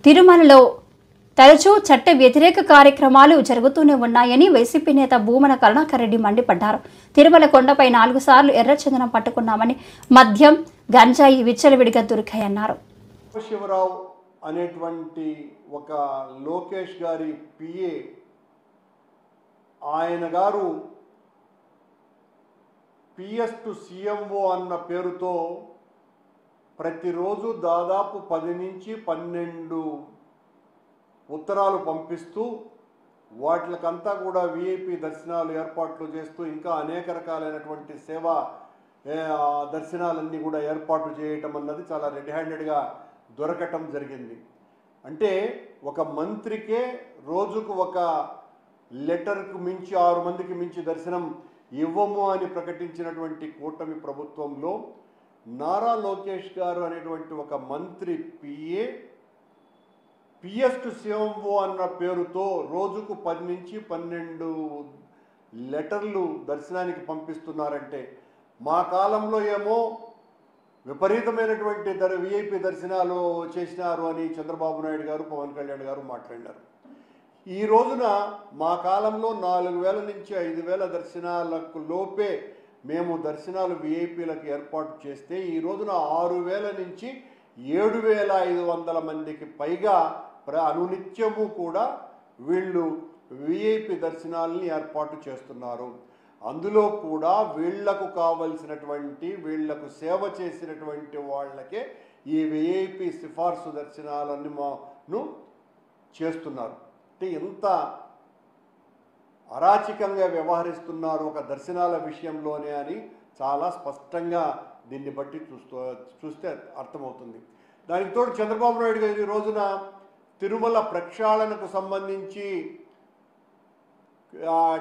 తిరుమలలో తరచూ చట్ట వ్యతిరేక కార్యక్రమాలు జరుగుతూనే ఉన్నాయని వైసీపీ నేత భూమన కరుణాకర్ రెడ్డి మండిపడ్డారు. తిరుమల కొండపై 4 సార్లు ఎర్రచందనం పట్టుకున్నామని, మద్యం, గంజాయి విచ్చలవిడిగా దొరికాయన్నారు. శివరావు అనేటువంటి ఒక లోకేష్ గారి పిఏ ఆయన గారు పిఎస్ టు సిఎంఓ అన్న పేరుతో ప్రతిరోజు దాదాపు 10 నుంచి 12 ఉత్తరాలు పంపిస్తూ వాటికంతా కూడా విఐపి దర్శనాలు ఏర్పాట్లు చేస్తూ ఇంకా అనేక రకాలైనటువంటి సేవా దర్శనాలన్నీ కూడా ఏర్పాటు చేయటం అన్నది చాలా రెడ్ హ్యాండెడ్గా దొరకటం జరిగింది. అంటే ఒక మంత్రికే రోజుకు ఒక లెటర్కు మించి 6 మందికి మించి దర్శనం ఇవ్వము అని ప్రకటించినటువంటి కూటమి ప్రభుత్వంలో నారా లోకేష్ గారు అనేటువంటి ఒక మంత్రి పిఎస్ టు సిఎంఓ అన్న పేరుతో రోజుకు 10 నుంచి 12 లెటర్లు దర్శనానికి పంపిస్తున్నారంటే, మా కాలంలో ఏమో విపరీతమైనటువంటి విఐపి దర్శనాలు చేసినారు అని చంద్రబాబు నాయుడు గారు, పవన్ కళ్యాణ్ గారు మాట్లాడినారు. ఈ రోజున మా కాలంలో 4,000 నుంచి 5,000 దర్శనాలకు లోపే మేము దర్శనాలు విఐపీలకు ఏర్పాటు చేస్తే, ఈ రోజున 6,000 నుంచి 7,500 మందికి పైగా అనునిత్యము కూడా వీళ్ళు విఐపి దర్శనాలని ఏర్పాటు చేస్తున్నారు. అందులో కూడా వీళ్లకు కావలసినటువంటి, వీళ్లకు సేవ చేసినటువంటి వాళ్ళకే ఈ విఐపి సిఫార్సు దర్శనాలను చేస్తున్నారు. అంటే ఎంత అరాచకంగా వ్యవహరిస్తున్నారు ఒక దర్శనాల విషయంలోనే అని చాలా స్పష్టంగా దీన్ని బట్టి చూస్తే అర్థమవుతుంది. దానికి తోడు చంద్రబాబు నాయుడు గారు ఈ రోజున తిరుమల ప్రక్షాళనకు సంబంధించి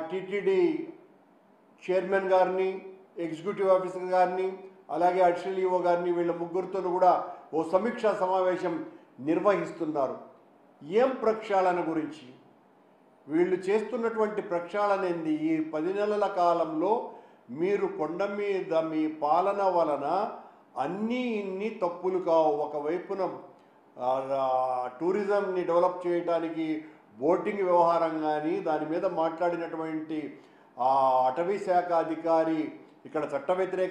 టీటీడీ చైర్మన్ గారిని, ఎగ్జిక్యూటివ్ ఆఫీసర్ గారిని, అలాగే అడిషనల్ ఈఓ గారిని, వీళ్ళ ముగ్గురితో కూడా ఓ సమీక్షా సమావేశం నిర్వహిస్తున్నారు. ఏం ప్రక్షాళన గురించి వీళ్ళు చేస్తున్నటువంటి ప్రక్షాళన ఏంది? ఈ 10 నెలల కాలంలో మీరు కొండ మీద మీ పాలన వలన ఇన్ని తప్పులు కావు. ఒకవైపున టూరిజంని డెవలప్ చేయడానికి బోటింగ్ వ్యవహారం కానీ, దాని మీద మాట్లాడినటువంటి అటవీ శాఖ అధికారి ఇక్కడ చట్ట వ్యతిరేక